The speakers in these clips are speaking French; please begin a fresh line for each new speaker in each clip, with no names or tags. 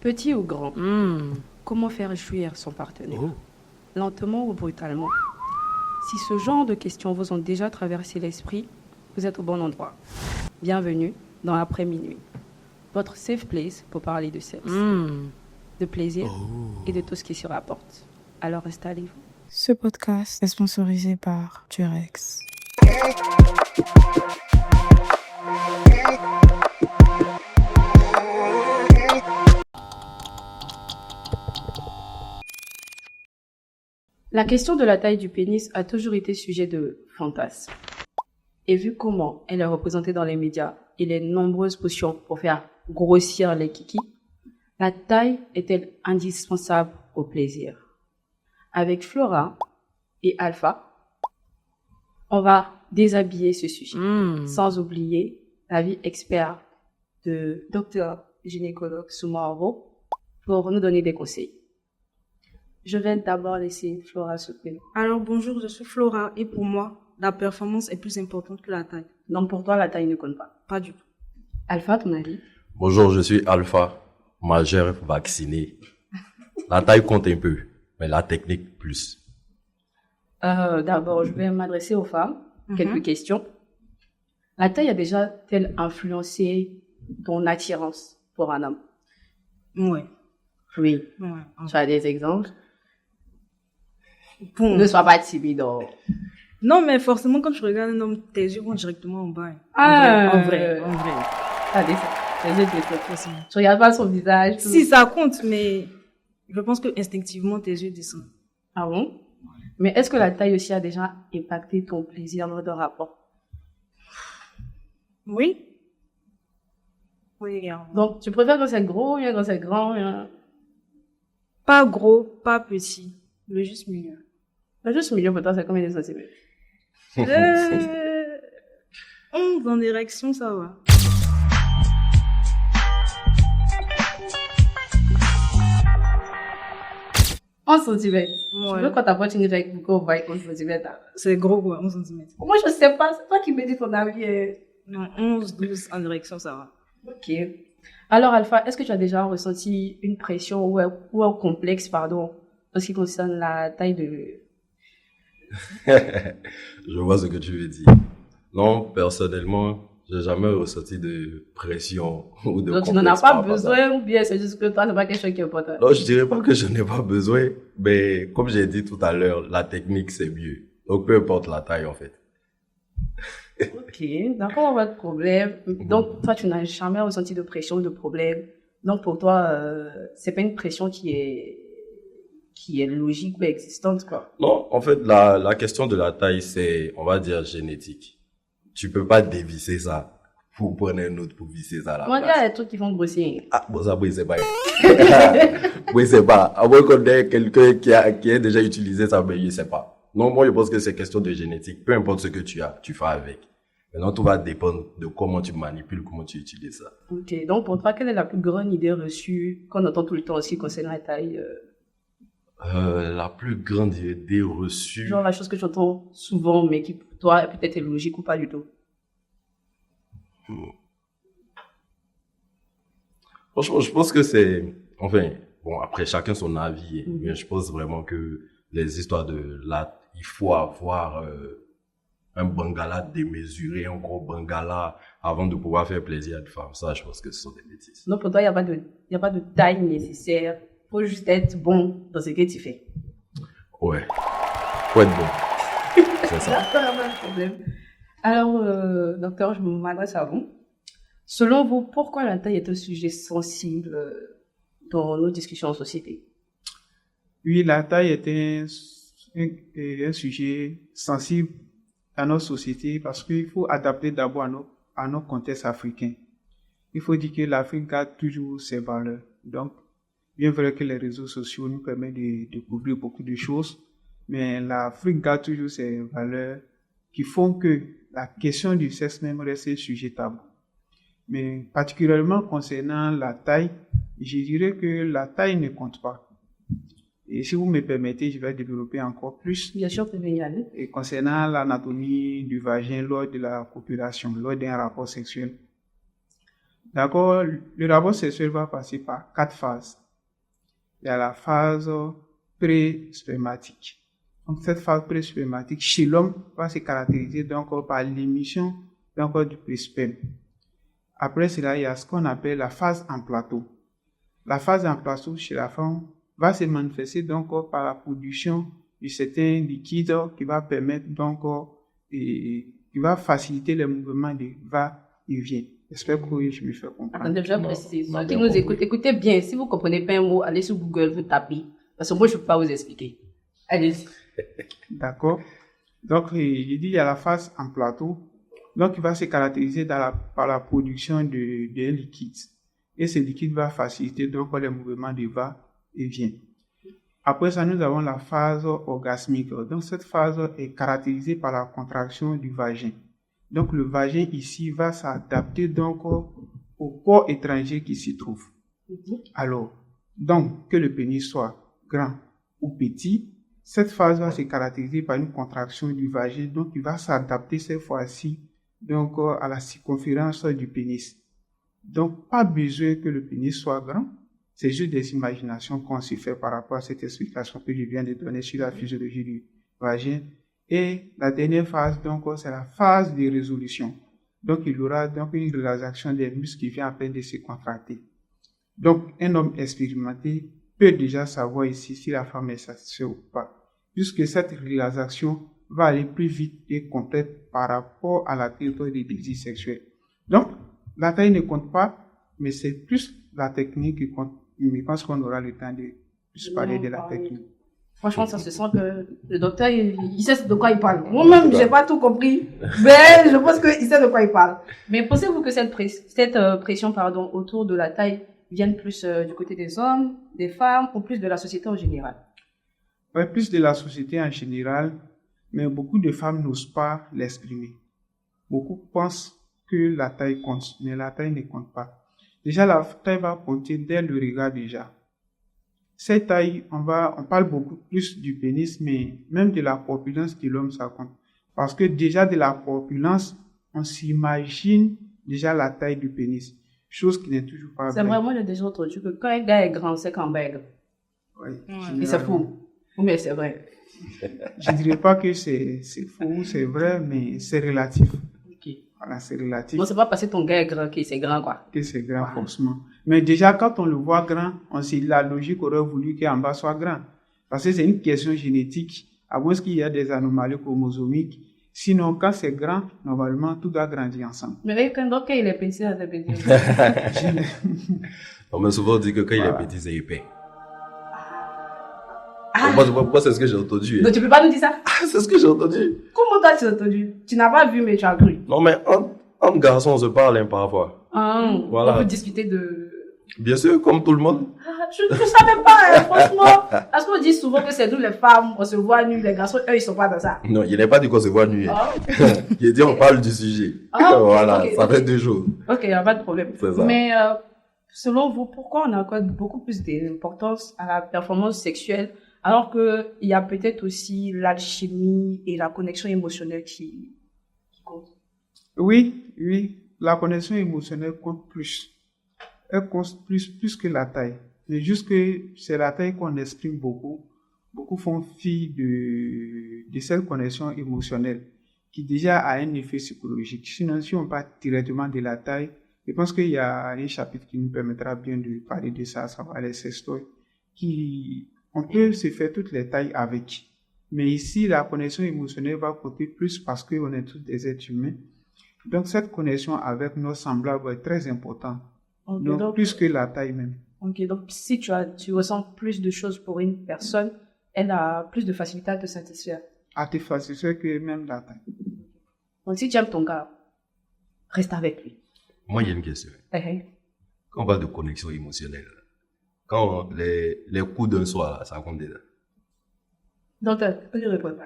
Petit ou grand, comment faire jouir son partenaire? Lentement ou brutalement? Si ce genre de questions vous ont déjà traversé l'esprit, vous êtes au bon endroit. Bienvenue dans Après-Minuit, votre safe place pour parler de sexe, de plaisir et de tout ce qui se rapporte. Alors installez-vous.
Ce podcast est sponsorisé par Durex.
La question de la taille du pénis a toujours été sujet de fantasme. Et vu comment elle est représentée dans les médias et les nombreuses potions pour faire grossir les kikis, la taille est-elle indispensable au plaisir? Avec Flora et Alpha, on va déshabiller ce sujet, sans oublier l'avis expert de docteur gynécologue Soumaro pour nous donner des conseils. Je vais d'abord laisser Flora se présenter.
Alors bonjour, je suis Flora et pour moi, la performance est plus importante que la taille.
Donc pour toi, la taille ne compte pas?
Pas du tout.
Alpha, ton avis?
Bonjour, je suis Alpha, majeur vacciné. La taille compte un peu, mais la technique plus.
D'abord, je vais m'adresser aux femmes. Quelques questions. La taille a déjà-t-elle influencé ton attirance pour un homme?
Ouais.
Oui.
Ouais.
Tu as des exemples?
Bon.
Ne sois pas timide.
Non, mais forcément, quand tu regardes un homme, tes yeux vont directement en bas.
En
En
vrai. Ah, des yeux,
Forcément.
tu regardes pas son visage. tout.
Si, ça compte, mais je pense que instinctivement, tes yeux descendent.
Ah bon? Mais est-ce que la taille aussi a déjà impacté ton plaisir dans le rapport?
Oui. Oui, également.
Donc, tu préfères quand c'est gros, bien quand c'est grand, bien...
Pas gros, pas petit. Le juste milieu.
Le juste milieu pour toi, c'est combien de centimètres?
11 en érection, ça va.
En centimètres.
Ouais.
Tu veux quand ta poitrine est avec beaucoup, on va 11 centimètres.
C'est gros, quoi, 11 cm.
Moi, je sais pas. C'est toi qui me dis ton avis.
Non, 11, 12 en érection, ça va.
Ok. Alors, Alpha, est-ce que tu as déjà ressenti une pression ou un complexe, pardon, en ce qui concerne la taille de...
Je vois ce que tu veux dire. Non, personnellement, j'ai jamais ressenti de pression ou de
Donc, tu
complexe
n'en as
par
pas
rapport à ça.
besoin ou bien c'est juste que toi, c'est pas quelque chose qui est important?
Non, je dirais pas que je n'ai pas besoin, mais comme j'ai dit tout à l'heure, la technique c'est mieux. Donc peu importe la taille en fait.
Ok, d'accord, pas de problème. Donc, toi, tu n'as jamais ressenti de pression ou de problème. Donc, pour toi, c'est pas une pression qui est logique ou existante, quoi.
Non, en fait, la question de la taille, c'est, on va dire, génétique. Tu peux pas dévisser ça pour prendre un autre pour visser ça à la
Moi, il y
place.
a des trucs qui font grossir.
Ah, bon, ça, oui, c'est pas. Oui, c'est pas. À moins qu'on ait quelqu'un qui a déjà utilisé ça, mais il sait pas. Non, moi, je pense que c'est question de génétique. Peu importe ce que tu as, tu fais avec. Maintenant, tout va dépendre de comment tu manipules, comment tu utilises ça.
Ok, donc pour toi, quelle est la plus grande idée reçue qu'on entend tout le temps aussi concernant la taille?
La plus grande idée reçue.
Genre la chose que tu entends souvent, mais qui pour toi peut-être est logique ou pas du tout.
Franchement, je pense que c'est, enfin, bon, après, chacun son avis, mais je pense vraiment que les histoires de là, il faut avoir, un bangala démesuré, un gros bangala avant de pouvoir faire plaisir à une femme. Ça, je pense que ce sont des bêtises.
Donc pour toi, il n'y a pas de taille nécessaire. Faut juste être bon dans ce que tu fais.
Ouais. Faut être bon. C'est ça.
D'accord, pas de problème. Alors, docteur, je m'adresse à vous. Selon vous, pourquoi la taille est un sujet sensible dans nos discussions en société?
Oui, la taille est un sujet sensible à notre société parce qu'il faut adapter d'abord à notre contexte africain. Il faut dire que l'Afrique garde toujours ses valeurs. Donc, bien vrai que les réseaux sociaux nous permettent de découvrir beaucoup de choses, mais l'Afrique garde toujours ses valeurs qui font que la question du sexe même reste un sujet tabou. Mais particulièrement concernant la taille, je dirais que la taille ne compte pas. Et si vous me permettez, je vais développer encore plus.
Bien sûr, vous pouvez y aller.
Et concernant l'anatomie du vagin lors de la copulation, lors d'un rapport sexuel. D'accord? Le rapport sexuel va passer par 4 phases. Il y a la phase pré-spermatique. Donc, cette phase pré-spermatique, chez l'homme, va se caractériser donc par l'émission donc du pré-sperme. Après cela, il y a ce qu'on appelle la phase en plateau. La phase en plateau chez la femme va se manifester donc par la production de certains liquides qui va permettre donc qui va faciliter le mouvement de va-et-vient. J'espère que je me fais comprendre.
Attendez, je vais préciser. Ceux qui nous écoutent, écoutez bien. Si vous ne comprenez pas un mot, allez sur Google, vous tapez. Parce que moi, je ne peux pas vous expliquer. Allez-y.
D'accord. Donc, j'ai dit, il y a la phase en plateau. Donc, il va se caractériser par la production de liquide. Et ce liquide va faciliter donc le mouvement de va-et-vient. Après ça, nous avons la phase orgasmique. Donc, cette phase est caractérisée par la contraction du vagin. Donc, le vagin ici va s'adapter donc au corps étranger qui s'y trouve. Alors, donc, que le pénis soit grand ou petit, cette phase va se caractériser par une contraction du vagin. Donc, il va s'adapter cette fois-ci donc, à la circonférence du pénis. Donc, pas besoin que le pénis soit grand. C'est juste des imaginations qu'on se fait par rapport à cette explication que je viens de donner sur la physiologie du vagin. Et la dernière phase, donc, c'est la phase de résolution. Donc, il y aura donc une relaxation des muscles qui vient à peine de se contracter. Donc, un homme expérimenté peut déjà savoir ici si la femme est satisfaite ou pas, puisque cette relaxation va aller plus vite et complète par rapport à la période des désirs sexuels. Donc, la taille ne compte pas, mais c'est plus la technique qui compte. Je pense qu'on aura le temps de plus parler de la technique.
Franchement, ça se sent que le docteur, il sait de quoi il parle. Moi-même, j'ai pas tout compris, mais je pense qu'il sait de quoi il parle. Mais pensez-vous que cette pression, autour de la taille vienne plus du côté des hommes, des femmes, ou plus de la société en général?
Oui, plus de la société en général, mais beaucoup de femmes n'osent pas l'exprimer. Beaucoup pensent que la taille compte, mais la taille ne compte pas. Déjà, la taille va compter dès le regard déjà. Cette taille, on parle beaucoup plus du pénis, mais même de la corpulence de l'homme, ça compte. Parce que déjà de la corpulence, on s'imagine déjà la taille du pénis. Chose qui n'est toujours pas vraie.
C'est vraiment, j'ai déjà entendu que quand un gars est grand, c'est qu'un bègue.
Oui.
Et c'est fou. Mais c'est vrai.
Je ne dirais pas que c'est faux, c'est vrai, mais c'est relatif.
Ok.
Voilà, c'est relatif.
Bon, c'est pas parce que ton gars est grand que c'est grand, quoi.
Que c'est grand, forcément. Mais déjà, quand on le voit grand, la logique aurait voulu qu'en bas soit grand. Parce que c'est une question génétique. À moins qu'il y ait des anomalies chromosomiques. Sinon, quand c'est grand, normalement, tout doit grandir ensemble.
Mais quand il est petit, c'est petit.
On m'a souvent dit que quand il est petit, c'est épais. Moi, c'est ce que j'ai entendu.
Donc, tu peux pas nous dire ça?
C'est ce que j'ai entendu.
Comment toi, tu as entendu? Tu n'as pas vu, mais tu as cru.
Non, mais entre garçons, on se parle parfois.
Voilà. On peut discuter de...
Bien sûr, comme tout le monde.
Je ne savais pas, franchement. Parce qu'on dit souvent que c'est nous les femmes, on se voit nus, les garçons, eux, ils sont pas dans ça.
Non, il n'est pas dit qu'on se voit nus. Il dit on parle du sujet. Voilà, okay, ça fait 2 jours.
Ok, il n'y a pas de problème.
C'est ça.
Mais selon vous, pourquoi on accorde beaucoup plus d'importance à la performance sexuelle alors qu'il y a peut-être aussi l'alchimie et la connexion émotionnelle qui comptent?
Oui, la connexion émotionnelle compte plus. Elle compte plus que la taille. C'est juste que c'est la taille qu'on exprime beaucoup. Beaucoup font fi de cette connexion émotionnelle qui déjà a un effet psychologique. Sinon, si on parle directement de la taille, je pense qu'il y a un chapitre qui nous permettra bien de parler de ça, savoir les sextoys, on peut se faire toutes les tailles avec. Mais ici, la connexion émotionnelle va compter plus parce qu'on est tous des êtres humains. Donc, cette connexion avec nos semblables est très importante. Okay, donc, plus que la taille même.
Ok, donc si tu ressens plus de choses pour une personne, elle a plus de facilité à te satisfaire.
À te satisfaire que même la taille.
Donc, si tu aimes ton gars, reste avec lui.
Moi, il y a une question. Quand on parle de connexion émotionnelle, quand les coups d'un soir, ça compte déjà.
Donc, tu réponds pas.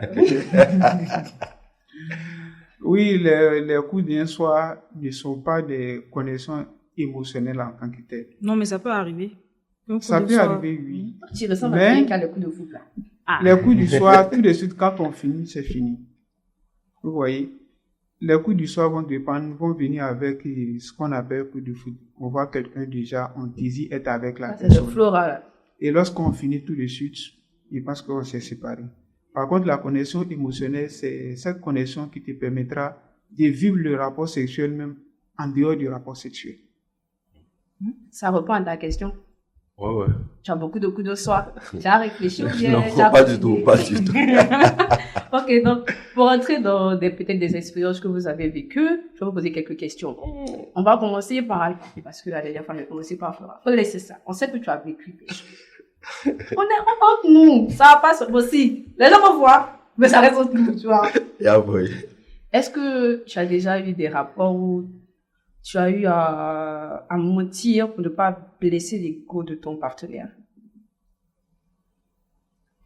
Oui, les coups d'un soir ne sont pas des connexions émotionnelles en tant que telles.
Non, mais ça peut arriver.
Ça peut arriver, oui.
Tu ressembles à quelqu'un qui a les coups de foot, là.
Les coups du soir, tout de suite, quand on finit, c'est fini. Vous voyez? les coups du soir vont venir avec ce qu'on appelle coup de foudre. On voit quelqu'un déjà, on désire être avec la
C'est le
personne.
Flora, là.
Et lorsqu'on finit tout de suite, il pense qu'on s'est séparés. Par contre, la connexion émotionnelle, c'est cette connexion qui te permettra de vivre le rapport sexuel même en dehors du rapport sexuel.
Ça répond à ta question.
Ouais.
Tu as beaucoup de coups de soir. Tu as réfléchi ou bien
Non,
tu as
pas du
continué?
tout, pas du tout.
Ok, donc, pour entrer dans peut-être des expériences que vous avez vécues, je vais vous poser quelques questions. On va commencer par Alpha, parce que la dernière fois, on a commencé par Flora. Faut laisser ça. On sait que tu as vécu des choses. On est entre nous. Ça va pas aussi. Les gens vont voir, mais ça reste entre nous, tu vois.
Et après,
Est-ce que tu as déjà eu des rapports où tu as eu à mentir pour ne pas blesser l'ego de ton partenaire?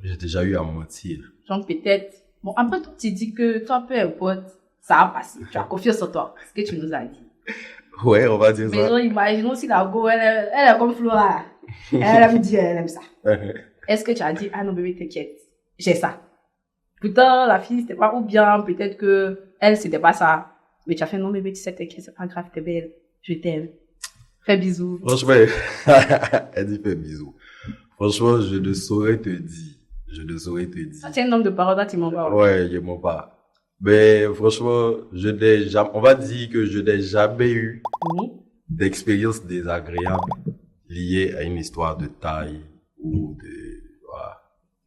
j'ai déjà eu à mentir.
Genre peut-être, bon, après tout, tu dis que toi, peu importe, ça va passer. Tu as confiance en toi, ce que tu nous as dit.
Ouais, on va dire
Mais
ça.
genre, imaginons si la go, elle est comme Flora. Elle aime dire, elle aime ça. Est-ce que tu as dit, ah non, bébé, t'inquiète, j'ai ça. Pourtant, la fille, c'était pas, ou bien, peut-être que elle, c'était pas ça. Mais tu as fait, non, bébé, tu sais, t'inquiète, c'est pas grave, t'es belle. Je t'aime. Fais bisous.
Franchement, elle dit fais bisous. Franchement, je ne saurais te dire. Je ne saurais te dire.
C'est un nombre de paroles, là, tu m'en parles.
Ouais, je m'en parle. Mais franchement, on va dire que je n'ai jamais eu
Oui.
d'expérience désagréable liée à une histoire de taille ou de, voilà.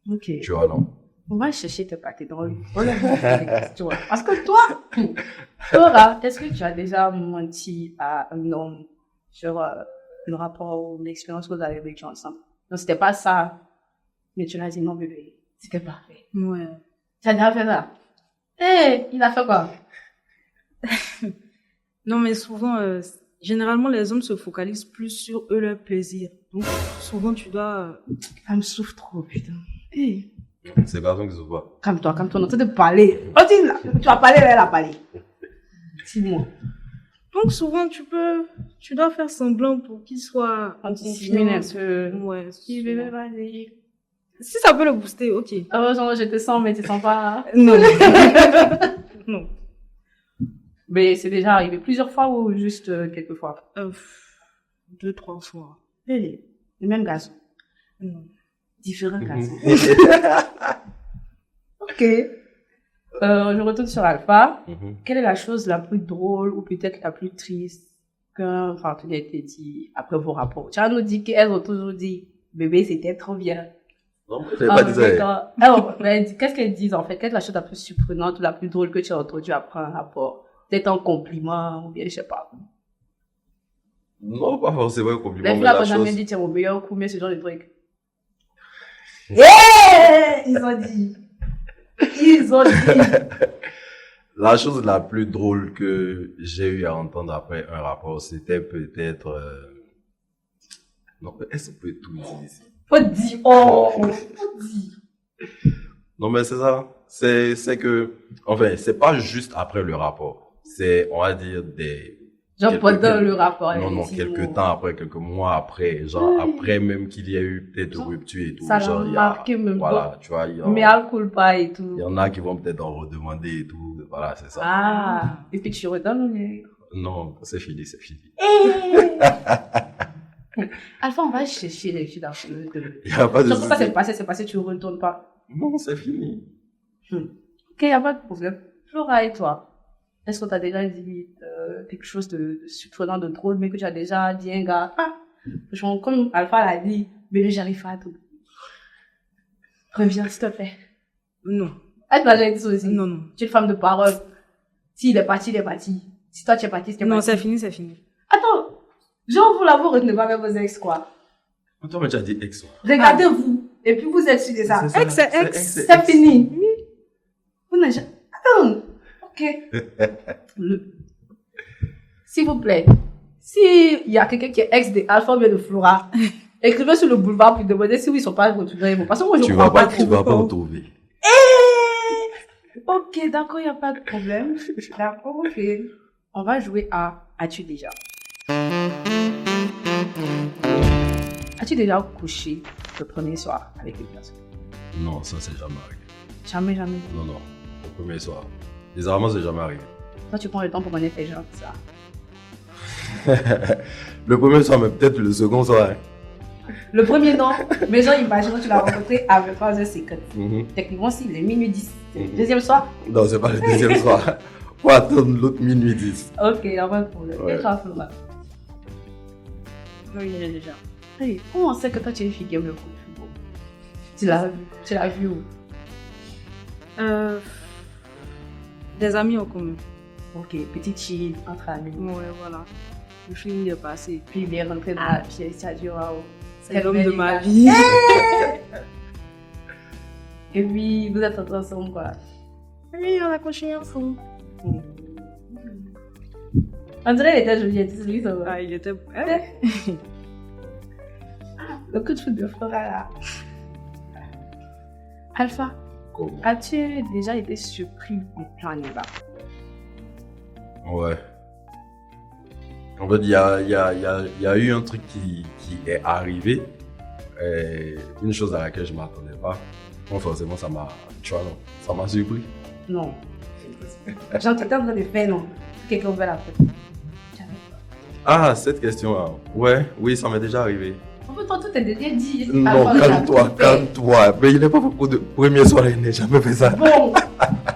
Ok.
Tu vois, non?
On va chercher tes paquets drôles. On les voit avec les questions. Parce que toi, Laura, est-ce que tu as déjà menti à un homme sur le rapport ou l'expérience que vous avez vécue ensemble? Non, c'était pas ça. Mais tu l'as dit, non, bébé, c'était parfait.
Ouais.
Tu as déjà fait ça? Eh, il a fait quoi?
Non, mais souvent, généralement, les hommes se focalisent plus sur eux, leur plaisir. Donc, souvent, tu dois...
Ça me souffre trop, putain. Eh,
C'est pas ça que je vois.
calme-toi, on est en train de parler. Oh, tu vas parler, elle a parlé. Dis-moi.
Donc, souvent, tu dois faire semblant pour qu'il soit
On diminue un peu.
Ouais.
Si, bébé, vas-y.
Si ça peut le booster, ok.
Oh, genre, je te sens, mais tu sens pas.
Non. Non.
Mais c'est déjà arrivé plusieurs fois ou juste quelques fois?
2-3 fois.
Eh, le même garçon.
Non.
Différents garçons. Ok. Je retourne sur Alpha. Quelle est la chose la plus drôle ou peut-être la plus triste qu'un partenaire t'a dit après vos rapports? Tu as nous dit qu'elles ont toujours dit, bébé, c'était trop bien.
Non, je n'ai pas dit ça.
Alors, qu'est-ce qu'elles disent en fait? Quelle est la chose la plus surprenante ou la plus drôle que tu as entendue après un rapport? Peut-être un compliment ou bien je sais pas.
Non, pas forcément un compliment,
Les
mais
filles
la
n'ont jamais
chose...
dit, tiens, mon meilleur coup, mais ce genre de truc. Yeah! Ils ont dit. Ils ont dit.
La chose la plus drôle que j'ai eu à entendre après un rapport, c'était peut-être... Non, est-ce qu'on peut tout dire ici?
Faut dire. Oh! Faut dire.
Non, mais c'est ça. C'est que... Enfin, c'est pas juste après le rapport. C'est, on va dire, des...
Genre pendant le rapport.
Non, quelques temps après, quelques mois après. Genre, après même qu'il y a eu peut-être rupture et tout.
Ça
genre,
l'a
il y a...
marqué même
Voilà, tu vois.
Mais alcool pas et tout.
Il y en a qui vont peut-être en redemander et tout. Voilà, c'est ça.
Ah! Et puis tu redonnes les...
Non, c'est fini, c'est fini.
Alpha, on va chercher les filles dans le...
Il y a pas de
Surtout ça,
souci.
c'est passé, tu ne retournes pas.
Non, c'est fini.
Ok, il n'y a pas de problème. Flora et toi, est-ce qu'on t'a déjà dit quelque chose de surprenant, de drôle, mais que tu as déjà dit un gars, ah, genre, comme Alpha l'a dit, bébé, j'arrive pas à tout. Reviens, s'il te plaît.
Non.
Elle t'a déjà dit ça aussi.
Non, non.
Tu es une femme de parole. S'il est parti, il est parti. Si toi, tu es parti, c'est
Non,
parti.
c'est fini, c'est fini.
Attends, genre, vous l'avez retenez pas avec vos ex, quoi.
Toi, mais tu as dit ex.
Regardez-vous. Et puis, vous êtes sur des ça.
Ex, c'est ex.
C'est fini. Vous n'avez jamais... Attends. Ok. S'il vous plaît, s'il y a quelqu'un qui est ex de Alpha ou de Flora, écrivez sur le boulevard pour demander si oui, ils sont pas retrouvés. Parce que moi, je
Tu
crois
vas
pas
tu vas pas
trop.
retrouver.
Ok, d'accord, il n'y a pas de problème. D'accord, ok. On va jouer à As-tu déjà? As-tu déjà couché le premier soir avec une personne?
Non, ça, c'est jamais arrivé.
Jamais, jamais.
Non, non. Le premier soir. Bizarrement, c'est jamais arrivé.
Toi, tu prends le temps pour connaître les gens, ça.
Le premier soir, mais peut-être le second soir. Hein.
Le premier, non. Mais genre, imagine que tu l'as rencontré à 23h50.
Mhm.
Techniquement, s'il est minuit 10. Le deuxième soir?
Non, c'est pas le deuxième soir. Faut attendre l'autre minuit 10.
Ok, il n'y a pas de problème.
Ouais.
Et toi, Flora?
Oui, j'ai déjà.
Hey, comment on sait que toi, tu es une fille qui aime le football? Tu l'as vu où?
Des amis en commun.
Ok, petite chill, entre amis.
Ouais, voilà. Le feeling est passé.
Puis il est rentré dans la pièce, tu as dit waouh.
C'est l'homme de ma vie.
Et puis, vous êtes entrés ensemble, quoi.
Oui, on a couché ensemble.
On dirait qu'il était joli, c'est lui, ça va.
Ah, il était.
Le coup de foot de Flora, là. Alpha,
Comment?
as-tu déjà été surpris en Eva?
Ouais. En fait, il y a eu un truc qui est arrivé. Et une chose à laquelle je ne m'attendais pas. Donc forcément, ça m'a surpris.
Non. Genre, tu étais en train de faire, non? Quelqu'un ouvert la porte.
Ah, cette question-là. Ouais, oui, ça m'est déjà arrivé.
En fait, toi, tout est déjà dit.
Non,
Alpha,
calme-toi,
tu as tout fait.
calme-toi. Mais il n'est pas beaucoup de premier soir, il n'a jamais fait ça.
Bon,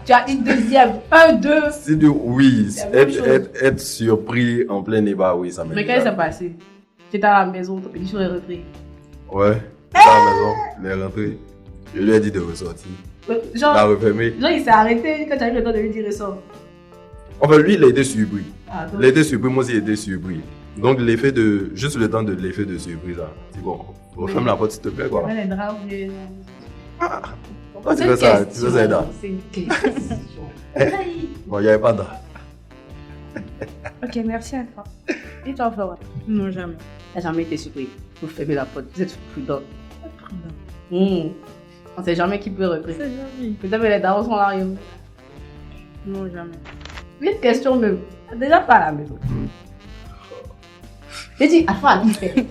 tu as une deuxième, un, deux.
C'est de oui,
C'est la même chose.
être surpris en plein débat, oui, ça m'est
Mais
déjà
quand ça s'est passé? Tu étais à la maison, ton petit est rentré.
Ouais, il est à la maison, il est rentré. Je lui ai dit de ressortir. Il a
Genre,
refermé.
il s'est arrêté quand tu as eu le temps de lui dire ça.
Enfin, lui, il a été surpris.
Ah, donc,
Il a été surpris, moi aussi, j'ai été surpris. Donc, l'effet de. Juste le temps de l'effet de surprise, là. C'est bon. Referme la porte, s'il te plaît, quoi.
les draps, les...
Toi, tu fais ça, tu fais ça, Eda.
C'est une question.
Bon, il n'y avait pas de drap.
Ok, merci à toi. Et toi, Flora?
Non, jamais.
T'as jamais été surpris. Vous fermez la porte, vous êtes prudent. On sait jamais qui peut repris.
C'est jamais.
Peut-être que les darons sont là.
Non, jamais.
Une question même. T'as déjà pas à la maison. J'ai dit, à toi, qui fait?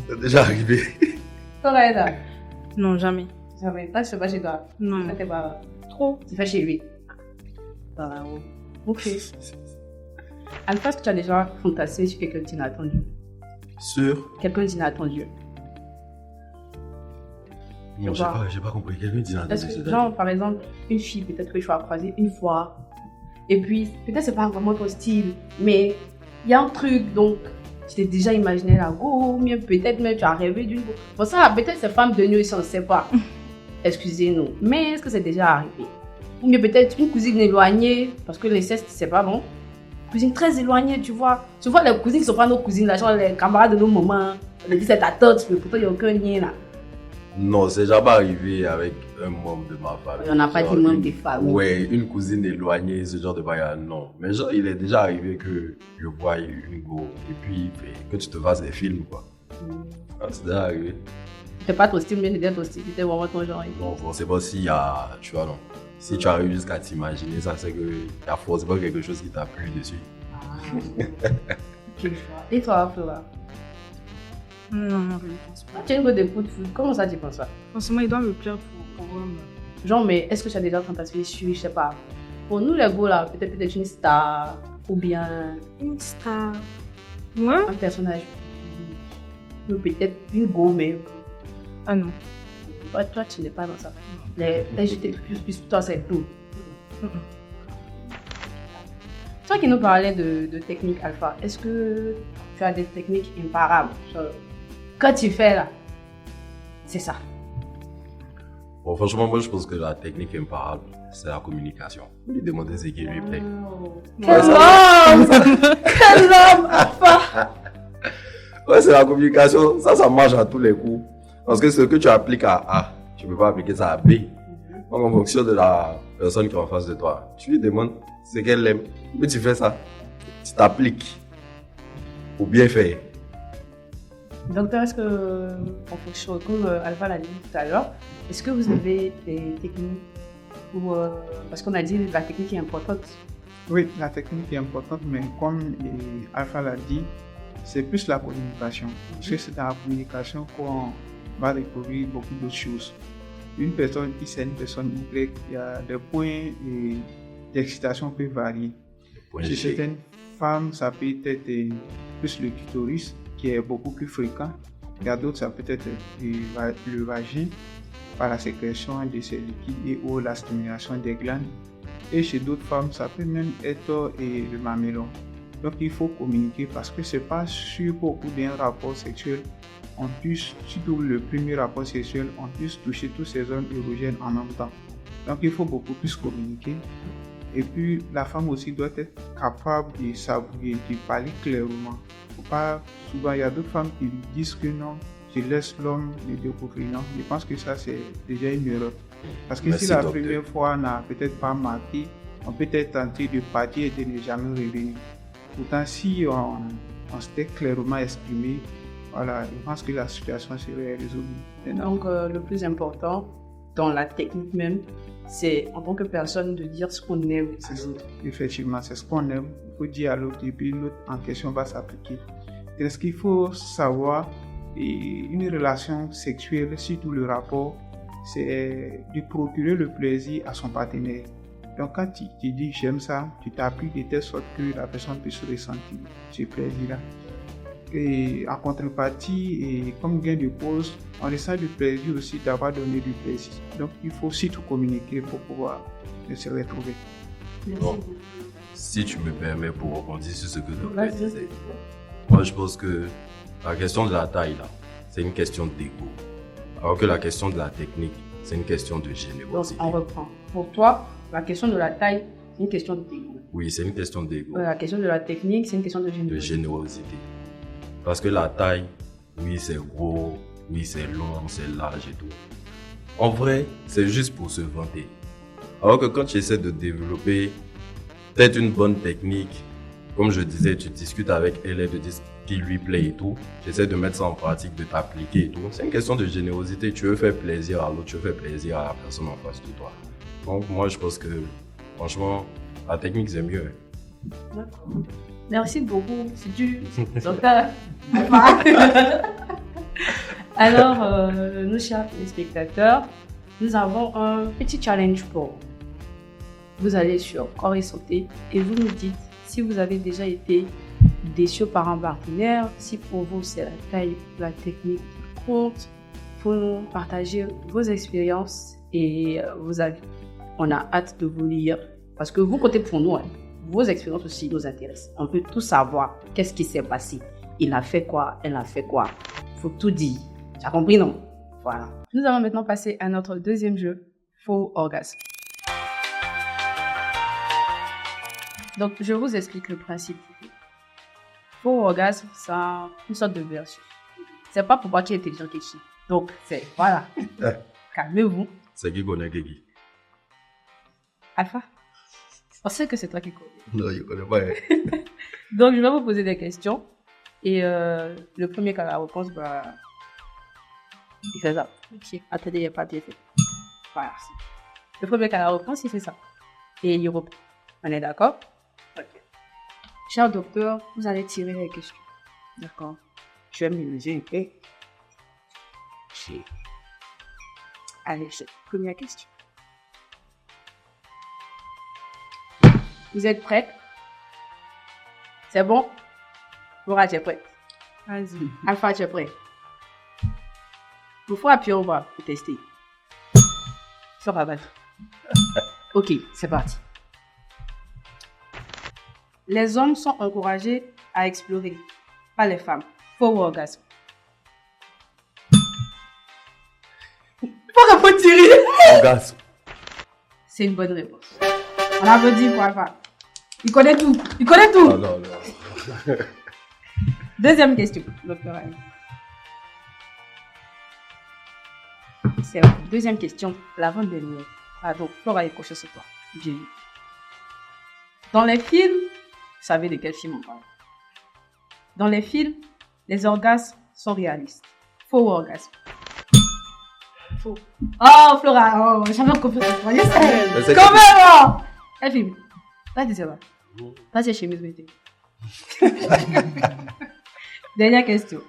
C'est déjà arrivé.
Flora, Eda?
Non, jamais.
Jamais. Toi, tu fais pas chez toi.
Non.
Ça t'est pas...
Trop.
Tu fais chez lui. Ok. Alpha, est-ce que tu as déjà fantasmé sur quelqu'un d'inattendu?
Sur.
Quelqu'un d'inattendu.
Non, j'ai pas compris. Quelqu'un dit
Est-ce que, genre, par exemple, une fille, peut-être que tu as croisé une fois, et puis, peut-être c'est pas vraiment ton style, mais il y a un truc, donc, tu t'es déjà imaginé la go, ou bien peut-être même tu as rêvé d'une go. Bon, ça, peut-être c'est femme de nuit, si on ne sait pas. Excusez-nous. Mais est-ce que c'est déjà arrivé? Ou bien peut-être une cousine éloignée, parce que l'inceste, c'est pas bon. Cousine très éloignée, tu vois. Tu vois les cousines qui sont pas nos cousines, là, genre les camarades de nos mamans. On dit c'est ta tante, mais pourtant il n'y a aucun lien là.
Non, c'est jamais arrivé avec un membre de ma famille.
On n'a pas
Genre
dit membre
une-
des familles.
Ouais, une cousine éloignée, ce genre de bail, non. Mais genre, il est déjà arrivé que je voie une go et puis que tu te fasses des films, quoi. Ah, c'est déjà arrivé.
C'était pas ton style, mais c'était ton style, c'était vraiment ton genre.
Non, forcément, s'il y a, tu vois, non. Si tu arrives jusqu'à t'imaginer ça, c'est qu'il y a forcément quelque chose qui t'a plu dessus.
Ok. Et toi, Flora?
Non, je ne pense pas.
Tu as une go de coup de foot, comment ça tu penses ça?
Forcément, il doit me plaire pour pouvoir me.
Genre, mais est-ce que tu as déjà fantasmé sur, je sais pas, pour nous les go là, peut-être une star, ou bien
Une star. Ouais?
un personnage, ou peut-être une go, mais
Ah non.
toi tu n'es pas dans ça. Les j'étais plus toi c'est tout. Toi qui nous parlais de technique alpha, est-ce que tu as des techniques imparables? Genre, quand tu fais là, c'est ça.
Bon, franchement, moi, je pense que la technique imparable, c'est la communication. Lui demander ce qui lui plaît.
Quel
ça-
homme! Quel homme alpha!
Ouais, c'est la communication. Ça marche à tous les coups. Parce que ce que tu appliques à A, tu ne peux pas appliquer ça à B. Donc, en fonction de la personne qui est en face de toi, tu lui demandes ce qu'elle aime. Mais tu fais ça. Tu t'appliques. Pour bien faire.
Docteur, est-ce que, en fonction, comme Alpha l'a dit tout à l'heure, est-ce que vous avez des techniques ou, parce qu'on a dit que la technique est importante.
Oui, la technique est importante, mais comme Alpha l'a dit, c'est plus la communication. Parce que c'est dans la communication qu'on va découvrir beaucoup d'autres choses. une personne X et une personne Y, il y a des points d'excitation peuvent varier. Chez certaines femmes, ça peut être plus le clitoris qui est beaucoup plus fréquent. Il y a d'autres, ça peut être le vagin par la sécrétion de ces liquides et ou la stimulation des glandes. Et chez d'autres femmes, ça peut même être le mamellon. Donc il faut communiquer parce que c'est pas sûr qu'au cours d'un rapport sexuel, on puisse, surtout le premier rapport sexuel, on puisse toucher tous ces zones érogènes en même temps. Donc il faut beaucoup plus communiquer. Et puis la femme aussi doit être capable de savourer, de parler clairement. Faut pas, souvent il y a d'autres femmes qui disent que non, je laisse l'homme le découvrir. Non, je pense que ça c'est déjà une erreur. Parce que si la première fois n'a peut-être pas marqué, on peut être tenté de partir et de ne jamais revenir. Pourtant, si on s'était clairement exprimé, voilà, je pense que la situation serait résolue.
Donc, le plus important dans la technique même, c'est en tant que personne de dire ce qu'on aime à l'autre.
Effectivement, c'est ce qu'on aime. Il faut dire à l'autre et puis l'autre en question va s'appliquer. Et ce qu'il faut savoir, une relation sexuelle, surtout le rapport, c'est de procurer le plaisir à son partenaire. Donc quand tu dis j'aime ça, tu t'appuies de telle sorte que la personne puisse ressentir ce plaisir-là. Et en contrepartie, et comme gain de cause, on ressent du plaisir aussi d'avoir donné du plaisir. Donc il faut surtout communiquer pour pouvoir se retrouver.
Bon, si tu me permets pour rebondir sur ce que tu disais, moi je pense que la question de la taille là, c'est une question d'ego. Alors que la question de la technique, c'est une question de générosité.
Donc on reprend. Pour toi, la question de la taille, c'est une question d'ego.
Oui, c'est une question d'ego.
La question de la technique, c'est une question de
générosité. Parce que la taille, oui, c'est gros, oui, c'est long, c'est large et tout. En vrai, c'est juste pour se vanter. Alors que quand tu essaies de développer peut-être une bonne technique, comme je disais, tu discutes avec elle et te dis qui lui plaît et tout, tu essaies de mettre ça en pratique, de t'appliquer et tout. C'est une question de générosité. Tu veux faire plaisir à l'autre, tu veux faire plaisir à la personne en face de toi. Donc moi, je pense que, franchement, la technique, c'est mieux.
D'accord. Merci beaucoup. C'est du docteur. Alors, nos chers téléspectateurs, nous avons un petit challenge pour vous. Vous allez sur Corps et Santé et vous nous dites si vous avez déjà été déçu par un partenaire, si pour vous c'est la taille, la technique qui compte. Pour nous partager vos expériences et vos avis. On a hâte de vous lire parce que vous comptez pour nous. Vos expériences aussi nous intéressent. On veut tout savoir. Qu'est-ce qui s'est passé? Il a fait quoi? Elle a fait quoi? Il faut tout dire. Tu as compris, non? Voilà. Nous allons maintenant passer à notre deuxième jeu, faux orgasme. Donc, je vous explique le principe. Faux orgasme, c'est une sorte de version. C'est pas pour moi qui est intelligent qui chie. Donc, c'est, voilà. Calmez-vous.
C'est qui connaît qui?
Alpha? On sait que c'est toi qui connais.
Non, je connais pas.
Donc, je vais vous poser des questions. Et le premier qui a la réponse, il fait ça. Ok. Attendez, il n'y a pas de fait. Voilà. Le premier qui a la réponse, il fait ça. Et il reprend. On est d'accord? Ok. Cher docteur, vous allez tirer les questions. D'accord. Je vais mélanger un peu. Ok. Allez, première question. Vous êtes prête? C'est bon? Laura, tu es prête?
Vas-y.
Alpha, tu es prêt? Il faut appuyer au bras pour tester. Ça va battre. Ok, c'est parti. Les hommes sont encouragés à explorer, pas les femmes. Faux orgasme. Pourquoi faut tirer?
Orgasme.
C'est une bonne réponse. On applaudit pour Alpha. Il connaît tout. Il connaît tout.
Ah, non, non.
Deuxième question, docteur Ali. C'est la deuxième question, l'avant-dernière. Pardon, Flora est cochée sur toi. Bien vu. Dans les films, vous savez de quel film on parle. Dans les films, les orgasmes sont réalistes. Faux orgasme. Faux. Oh, Flora, oh, j'avais confiance en toi. Yes, quand même, elle filme. Là, tu sais pas. Là, c'est chez mes métiers. Dernière question.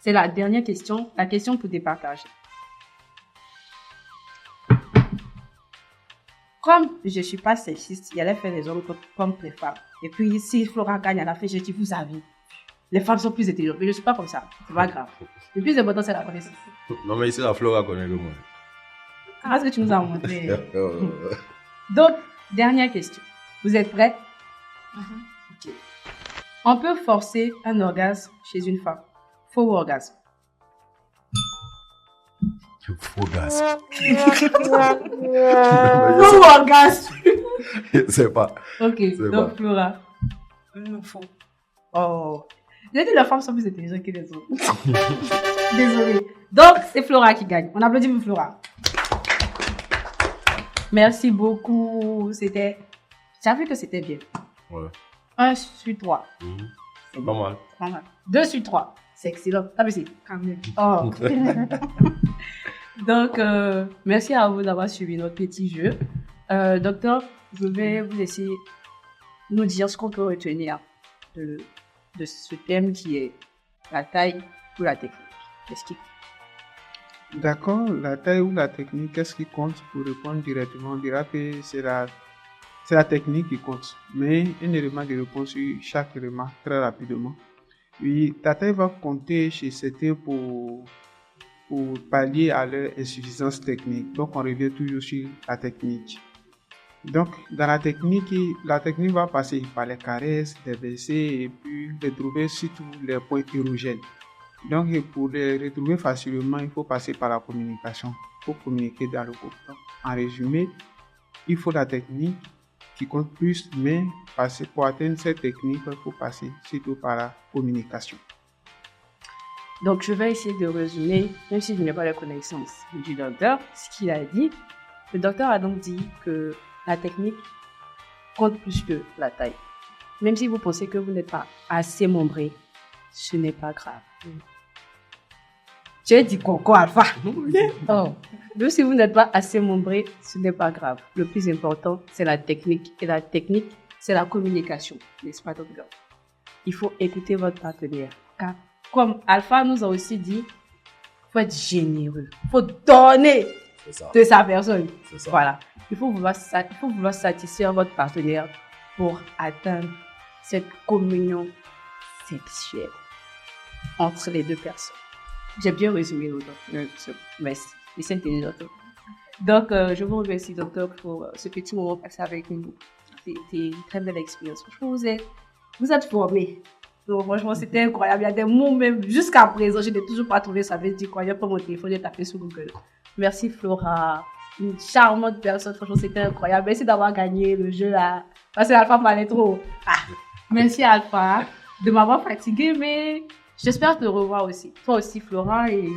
C'est la dernière question, la question pour départager. comme je suis pas sexiste, il allait faire les hommes comme les femmes. Et puis, si Flora gagne à la fin, j'ai dit, vous savez, les femmes sont plus intelligentes. Mais je suis pas comme ça. C'est pas grave. Le plus important, c'est la connaissance.
Non, mais ici, la Flora connaît le moins.
Ah, ce que tu nous as montré. Donc, dernière question. Vous êtes prêts? Ok. On peut forcer un orgasme chez une femme. Faux orgasme.
Faux gaz.
Faux orgasme.
C'est pas.
Ok,
C'est
donc
pas.
Flora.
Non, faux.
Oh. J'ai dit les femmes sont plus intelligentes que les autres. Désolée. Donc, c'est Flora qui gagne. On applaudit pour Flora. Merci beaucoup. C'était... J'avoue que c'était bien.
Ouais.
1 sur 3.
C'est pas mal.
Pas mal. 2 sur 3. C'est excellent. Ah, mais c'est
Quand même.
Oh. Donc, merci à vous d'avoir suivi notre petit jeu. Docteur, je vais vous laisser nous dire ce qu'on peut retenir de ce thème qui est la taille ou la technique. Qu'est-ce qui...
D'accord, la taille ou la technique, qu'est-ce qui compte? Pour répondre directement, on dira que c'est la technique qui compte. Mais un élément de réponse sur chaque élément très rapidement. Oui, ta taille va compter chez certains pour pallier à leur insuffisance technique. Donc, on revient toujours sur la technique. Donc, dans la technique va passer par les caresses, les baisers et puis retrouver surtout les points érogènes. Donc, pour les retrouver facilement, il faut passer par la communication. Il faut communiquer dans le groupe. Donc, en résumé, il faut la technique qui compte plus, mais pour atteindre cette technique, il faut passer surtout par la communication.
Donc, je vais essayer de résumer, même si je n'ai pas la connaissance du docteur, ce qu'il a dit. Le docteur a donc dit que la technique compte plus que la taille. Même si vous pensez que vous n'êtes pas assez membré, ce n'est pas grave. Tu as dit quoi, Alpha? Oh. Même si vous n'êtes pas assez membré, ce n'est pas grave. Le plus important, c'est la technique. Et la technique, c'est la communication. N'est-ce pas, docteur? Il faut écouter votre partenaire. Car, comme Alpha nous a aussi dit, il faut être généreux. Il faut donner
C'est ça.
de sa personne.
C'est ça.
Voilà. Il faut vouloir satisfaire votre partenaire pour atteindre cette communion sexuelle entre les deux personnes. J'ai bien résumé, docteur. Merci. Et c'est intelligent. Donc, je vous remercie, docteur, pour ce petit moment passé avec nous. C'était une très belle expérience. Franchement, vous êtes formés. Donc, franchement, c'était incroyable. Il y a des mots même, jusqu'à présent, je n'ai toujours pas trouvé ça. Je dis quoi, il n'y a pas mon téléphone, j'ai tapé sur Google. Merci, Flora. Une charmante personne. Franchement, c'était incroyable. Merci d'avoir gagné le jeu là. Parce que Alpha parlait trop. Ah. Merci, Alpha, de m'avoir fatigué, mais j'espère te revoir aussi. Toi aussi, Flora, et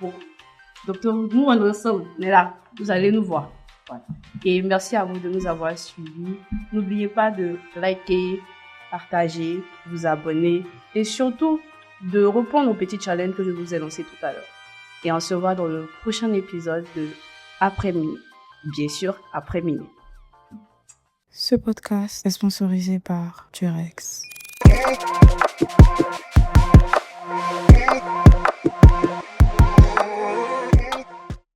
bon, docteur, nous, on est ensemble. On est là. Vous allez nous voir. Voilà. Et merci à vous de nous avoir suivis. N'oubliez pas de liker, partager, vous abonner et surtout de reprendre nos petits challenges que je vous ai lancés tout à l'heure. Et on se voit dans le prochain épisode de Après Minuit. Bien sûr, Après Minuit.
Ce podcast est sponsorisé par Durex.